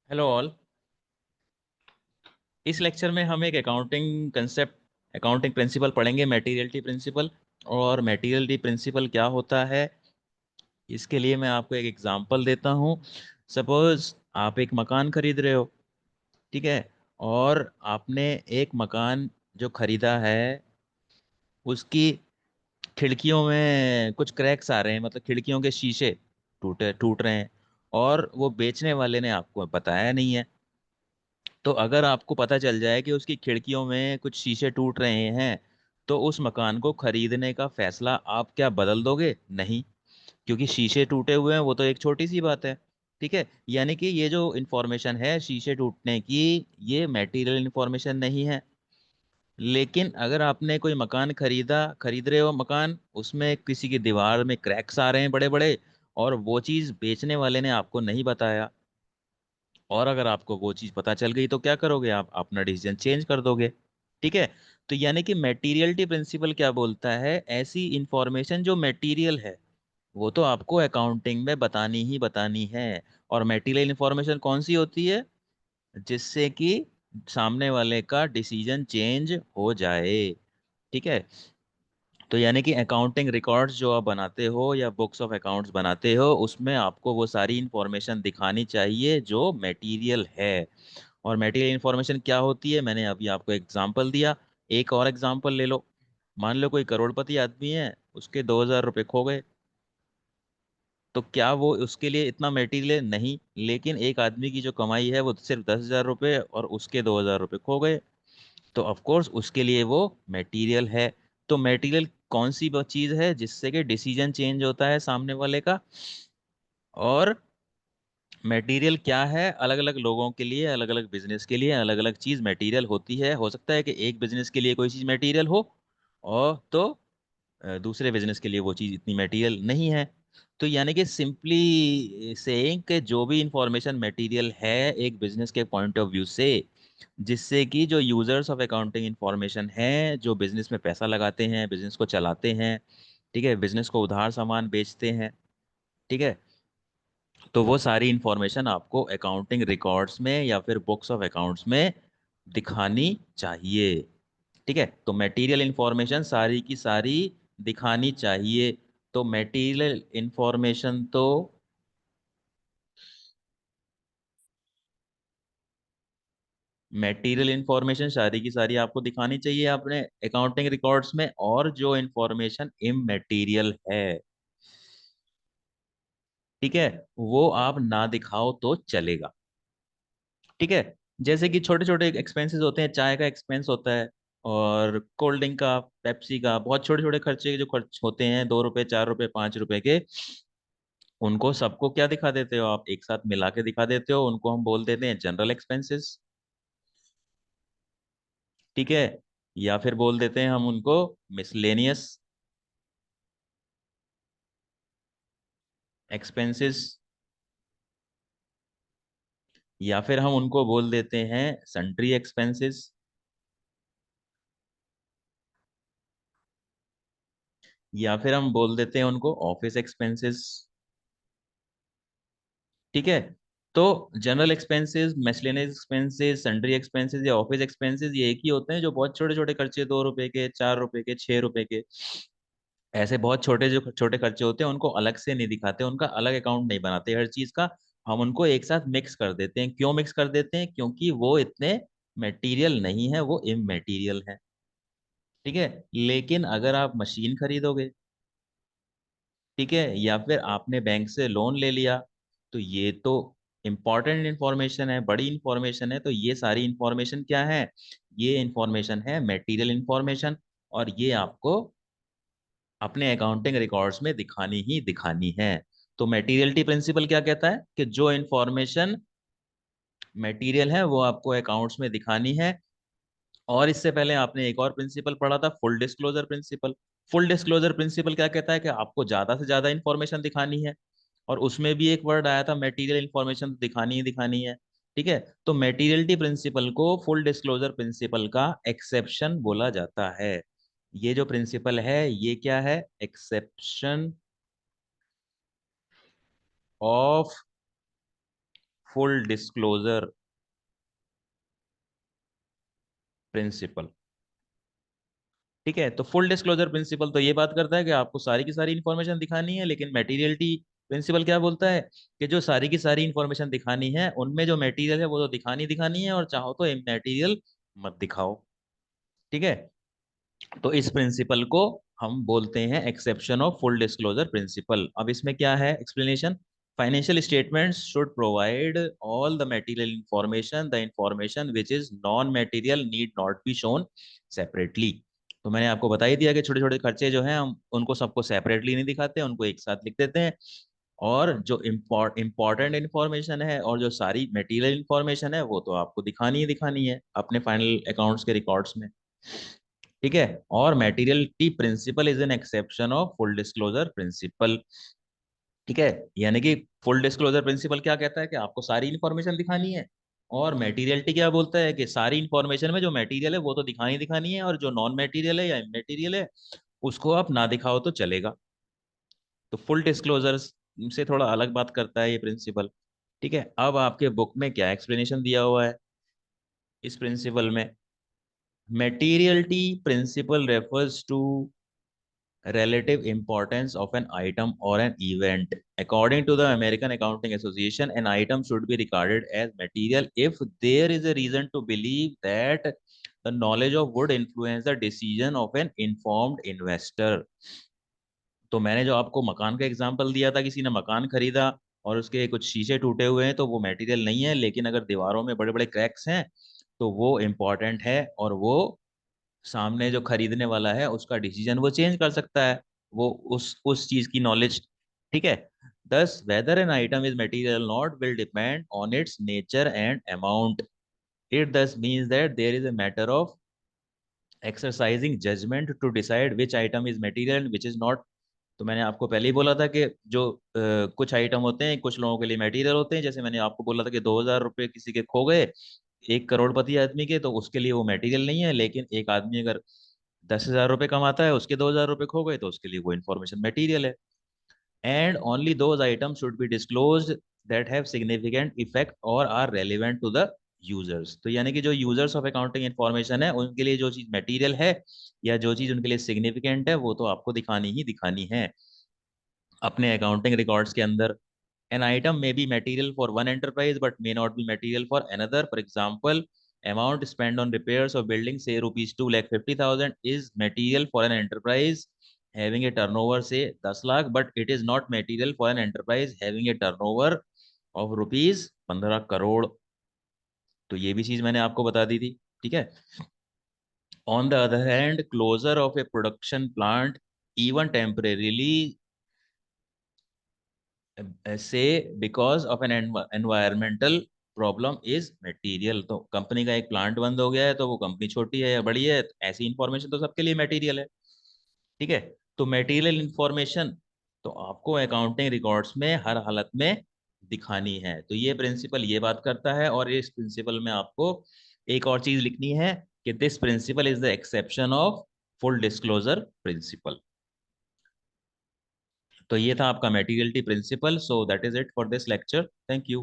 Hello all. इस lecture में हम एक अकाउंटिंग कंसेप्ट, अकाउंटिंग प्रिंसिपल पढ़ेंगे, मटेरियलिटी प्रिंसिपल। और मटेरियलिटी प्रिंसिपल क्या होता है, इसके लिए मैं आपको एक एग्जांपल देता हूँ। सपोज आप एक मकान खरीद रहे हो, ठीक है। और आपने एक मकान जो खरीदा है, उसकी खिड़कियों में कुछ क्रैक्स आ रहे हैं, मतलब खिड़कियों के शीशे टूट टूट रहे हैं। और वो बेचने वाले ने आपको बताया नहीं है। तो अगर आपको पता चल जाए कि उसकी खिड़कियों में कुछ शीशे टूट रहे हैं, तो उस मकान को खरीदने का फैसला आप क्या बदल दोगे? नहीं, क्योंकि शीशे टूटे हुए हैं वो तो एक छोटी सी बात है। ठीक है, यानी कि ये जो इंफॉर्मेशन है शीशे टूटने की, ये मटेरियल इंफॉर्मेशन नहीं है। लेकिन अगर आपने कोई मकान खरीद रहे हो मकान, उसमें किसी की दीवार में क्रैक्स आ रहे हैं बड़े बड़े, और वो चीज़ बेचने वाले ने आपको नहीं बताया, और अगर आपको वो चीज पता चल गई तो क्या करोगे? आप अपना डिसीजन चेंज कर दोगे। ठीक है। तो यानी कि मेटीरियलिटी प्रिंसिपल क्या बोलता है, ऐसी इंफॉर्मेशन जो मेटीरियल है वो तो आपको अकाउंटिंग में बतानी ही बतानी है। और मेटीरियल इंफॉर्मेशन कौन सी होती है? जिससे कि सामने वाले का डिसीजन चेंज हो जाए। ठीक है। तो यानी कि अकाउंटिंग रिकॉर्ड्स जो आप बनाते हो या बुक्स ऑफ अकाउंट्स बनाते हो, उसमें आपको वो सारी इंफॉर्मेशन दिखानी चाहिए जो मटेरियल है। और मटेरियल इंफॉर्मेशन क्या होती है, मैंने अभी आपको एग्जांपल दिया। एक और एग्जांपल ले लो। मान लो कोई करोड़पति आदमी है, उसके 2,000 रुपये खो गए। तो क्या वो उसके लिए इतना मटेरियल? नहीं। लेकिन एक आदमी की जो कमाई है वो सिर्फ 10,000 रुपये, और उसके 2,000 रुपये खो गए, तो ऑफ कोर्स उसके लिए वो मटेरियल है। तो मटेरियल कौन सी चीज है जिससे कि डिसीजन चेंज होता है सामने वाले का? और मटेरियल क्या है, अलग अलग लोगों के लिए, अलग अलग बिजनेस के लिए अलग अलग चीज मटेरियल होती है। हो सकता है कि एक बिजनेस के लिए कोई चीज मटेरियल हो, और तो दूसरे बिजनेस के लिए वो चीज इतनी मटेरियल नहीं है। तो यानी कि सिंपली सेइंग कि जो भी इंफॉर्मेशन मटेरियल है एक बिजनेस के पॉइंट ऑफ व्यू से, जिससे कि जो यूजर्स ऑफ अकाउंटिंग इंफॉर्मेशन है, जो बिजनेस में पैसा लगाते हैं, बिजनेस को चलाते हैं, ठीक है, बिजनेस को उधार सामान बेचते हैं, ठीक है, तो वो सारी इंफॉर्मेशन आपको अकाउंटिंग रिकॉर्ड्स में या फिर बुक्स ऑफ अकाउंट्स में दिखानी चाहिए। ठीक है। तो मटेरियल इंफॉर्मेशन सारी की सारी दिखानी चाहिए। तो मटेरियल इंफॉर्मेशन तो मटेरियल इंफॉर्मेशन सारी की सारी आपको दिखानी चाहिए अपने अकाउंटिंग रिकॉर्ड्स में। और जो इंफॉर्मेशन इमटेरियल है, ठीक है, वो आप ना दिखाओ तो चलेगा। ठीक है। जैसे कि छोटे छोटे एक्सपेंसेस होते हैं, चाय का एक्सपेंस होता है, और कोल्ड ड्रिंक का, पेप्सी का, बहुत छोटे छोटे खर्चे जो खर्च होते हैं, 2 रुपए, 4 रुपए, 5 रुपए के, उनको सबको क्या दिखा देते हो आप? एक साथ मिला के दिखा देते हो, उनको हम बोल देते हैं जनरल एक्सपेंसेस। ठीक है। या फिर बोल देते हैं हम उनको मिसलेनियस एक्सपेंसेस। या फिर हम उनको बोल देते हैं सन्ड्री एक्सपेंसेस। या फिर हम बोल देते हैं उनको ऑफिस एक्सपेंसेस। ठीक है। तो general expenses, miscellaneous expenses, sundry expenses या ऑफिस एक्सपेंसेस, ये एक ही होते हैं जो बहुत छोटे छोटे खर्चे, 2 रुपए के, 4 रुपए के, 6 रुपए के, ऐसे बहुत छोटे जो छोटे खर्चे होते हैं उनको अलग से नहीं दिखाते, उनका अलग अकाउंट नहीं बनाते हर चीज का। हम उनको एक साथ मिक्स कर देते हैं। क्यों मिक्स कर देते हैं? क्योंकि वो इतने मटेरियल नहीं है, वो इमटेरियल है। ठीक है। लेकिन अगर आप मशीन खरीदोगे, ठीक है, या फिर आपने बैंक से लोन ले लिया, तो ये तो इंपॉर्टेंट इंफॉर्मेशन है, बड़ी इंफॉर्मेशन है। तो ये सारी इंफॉर्मेशन क्या है? ये इंफॉर्मेशन है मटेरियल इंफॉर्मेशन। और ये आपको अपने अकाउंटिंग रिकॉर्ड्स में दिखानी ही दिखानी है। तो मटेरियलिटी प्रिंसिपल क्या कहता है कि जो इंफॉर्मेशन मटेरियल है वो आपको अकाउंट्स में दिखानी है। और इससे पहले आपने एक और प्रिंसिपल पढ़ा था, full disclosure principle. Full disclosure principle क्या कहता है कि आपको ज्यादा से ज्यादा इंफॉर्मेशन दिखानी है। और उसमें भी एक वर्ड आया था मटेरियल इंफॉर्मेशन, दिखानी ही दिखानी है। ठीक है। तो मटेरियलिटी प्रिंसिपल को फुल डिस्क्लोजर प्रिंसिपल का एक्सेप्शन बोला जाता है। ये जो प्रिंसिपल है ये क्या है? Exception of full disclosure principle. ठीक है, तो फुल डिस्क्लोजर प्रिंसिपल तो ये बात करता है कि आपको सारी की सारी इन्फॉर्मेशन दिखानी है, लेकिन मेटीरियलिटी प्रिंसिपल क्या बोलता है कि जो सारी की सारी इन्फॉर्मेशन दिखानी है उनमें जो मटेरियल है वो तो दिखानी दिखानी है, और चाहो तो मटेरियल मत दिखाओ। ठीक है, तो इस प्रिंसिपल को हम बोलते हैं exception of full disclosure principle. अब इसमें क्या है explanation. Financial statements should provide all the material information, the information which is non material need not be shown separately. तो मैंने आपको बता ही दिया कि छोटे छोटे खर्चे जो हैं हम उनको सबको सेपरेटली नहीं दिखाते, उनको एक साथ लिख देते हैं। और जो इम्पोर्टेंट इन्फॉर्मेशन है और जो सारी मटेरियल इन्फॉर्मेशन है वो तो आपको दिखानी ही दिखानी है अपने फाइनल अकाउंट्स के रिकॉर्ड्स में। ठीक है, और materiality principle is an exception of full disclosure principle. ठीक है, यानी कि फुल डिस्क्लोजर प्रिंसिपल क्या कहता है कि आपको सारी इंफॉर्मेशन दिखानी है, और मेटीरियलिटी क्या बोलता है कि सारी इंफॉर्मेशन में जो मटेरियल है वो तो दिखानी दिखानी है, और जो नॉन मटेरियल है या इमटेरियल है उसको आप ना दिखाओ तो चलेगा। तो फुल डिस्क्लोजर से थोड़ा अलग बात करता है ये प्रिंसिपल। ठीक है, अब आपके बुक में क्या एक्सप्लेनेशन दिया हुआ है इस प्रिंसिपल में। Materiality principle refers to relative importance of an item or an event. According to the American Accounting Association, an item should be regarded as material if there is a reason to believe that the knowledge of would influence the decision of an informed investor. तो मैंने जो आपको मकान का example दिया था, किसी ने मकान खरीदा और उसके कुछ शीशे टूटे हुए हैं तो वो मटेरियल नहीं है, लेकिन अगर दीवारों में बड़े बड़े क्रैक्स हैं तो वो इम्पोर्टेंट है, और वो सामने जो खरीदने वाला है उसका डिसीजन वो चेंज कर सकता है, वो उस चीज की नॉलेज। ठीक है, thus whether an item is material not will depend on its nature and amount. It thus means that there is a matter of exercising judgement to decide which item is material and which is not. तो मैंने आपको पहले ही बोला था कि जो कुछ item होते हैं कुछ लोगों के लिए मटेरियल होते हैं, जैसे मैंने आपको बोला था कि 2,000 रुपये किसी के खो गए, एक करोड़पति आदमी के, तो उसके लिए वो मटेरियल नहीं है, लेकिन एक आदमी अगर 10,000 रुपये कमाता है उसके 2,000 रुपये खो गए तो उसके लिए वो इन्फॉर्मेशन मटेरियल है। And only those items should be disclosed that have significant effect और are relevant to the users. तो यानी कि जो यूजर्स ऑफ अकाउंटिंग इन्फॉर्मेशन है उनके लिए जो चीज मटेरियल है या जो चीज उनके लिए सिग्निफिकेंट है वो तो आपको दिखानी ही दिखानी है अपने अकाउंटिंग रिकॉर्ड्स के अंदर। An item may be material for one enterprise but may not be material for another. For example, amount spent on repairs of building, say rupees 2,50,000, is material for an enterprise having a turnover, say 10 lakh, but it is not material for an enterprise having a turnover of rupees 15 crore. तो ये भी चीज मैंने आपको बता दी थी। ठीक है, on the other hand, closure of a production plant, even temporarily, से because of N environmental problem is material. तो कंपनी का एक प्लांट बंद हो गया है तो वो कंपनी छोटी है या बड़ी है, ऐसी इंफॉर्मेशन तो सबके लिए मटेरियल है। ठीक है, तो मटेरियल इंफॉर्मेशन तो आपको अकाउंटिंग रिकॉर्ड्स में हर हालत में दिखानी है। तो ये प्रिंसिपल ये बात करता है, और इस प्रिंसिपल में आपको एक और चीज लिखनी है कि this principle is the exception of full disclosure principle. तो ये था आपका materiality principle. So that is it for this lecture. Thank you.